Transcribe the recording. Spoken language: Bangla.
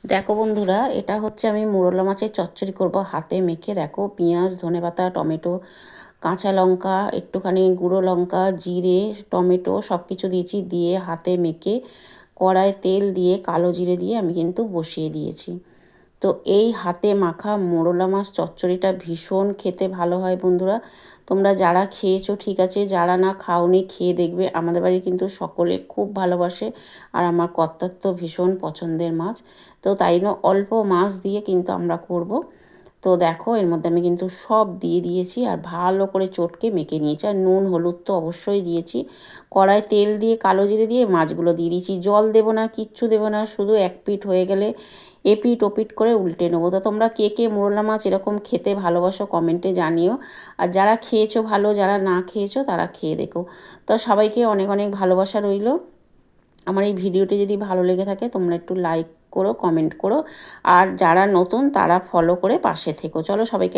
দেখো বন্ধুরা, এটা হচ্ছে আমি মোরলা মাছের চচ্চড়ি করব হাতে মেখে। দেখো, পেঁয়াজ, ধনেপাতা, টমেটো, কাঁচা লঙ্কা, একটুখানি গুঁড়ো লঙ্কা, জিরে, টমেটো সব কিছু দিয়েছি, দিয়ে হাতে মেখে কড়ায় তেল দিয়ে কালো জিরে দিয়ে আমি কিন্তু বসিয়ে দিয়েছি। তো এই হাতে মাখা মোরলা মাছ চচ্চড়িটা ভীষণ খেতে ভালো হয় বন্ধুরা। তোমরা যারা খেয়েছো ঠিক আছে, যারা না খাওনি খেয়ে দেখবে। আমাদের বাড়ি কিন্তু সকলে খুব ভালোবাসে, আর আমার কর্তার তো ভীষণ পছন্দের মাছ। তো তাই জন্য অল্প মাছ দিয়ে কিন্তু আমরা করব। তো দেখো, এর মধ্যে আমি কিন্তু সব দিয়ে দিয়েছি আর ভালো করে চটকে মেখে নিয়েছি। আর নুন হলুদ তো অবশ্যই দিয়েছি। কড়ায় তেল দিয়ে কালো জিরে দিয়ে মাছগুলো দিয়ে দিয়েছি। জল দেবো না, কিচ্ছু দেবো না, শুধু এক পিঠ হয়ে গেলে এপিট ওপিট করে উল্টে নেবো। তো তোমরা কে কে মোরলা মাছ এরকম খেতে ভালোবাসো কমেন্টে জানিও। আর যারা খেয়েছো ভালো, যারা না খেয়েছো তারা খেয়ে দেখো। তো সবাইকে অনেক অনেক ভালোবাসা রইল। আমার এই ভিডিওটি যদি ভালো লেগে থাকে তোমরা একটু লাইক করো, কমেন্ট করো, আর যারা নতুন তারা ফলো করে পাশে থেকো। চলো সবাইকে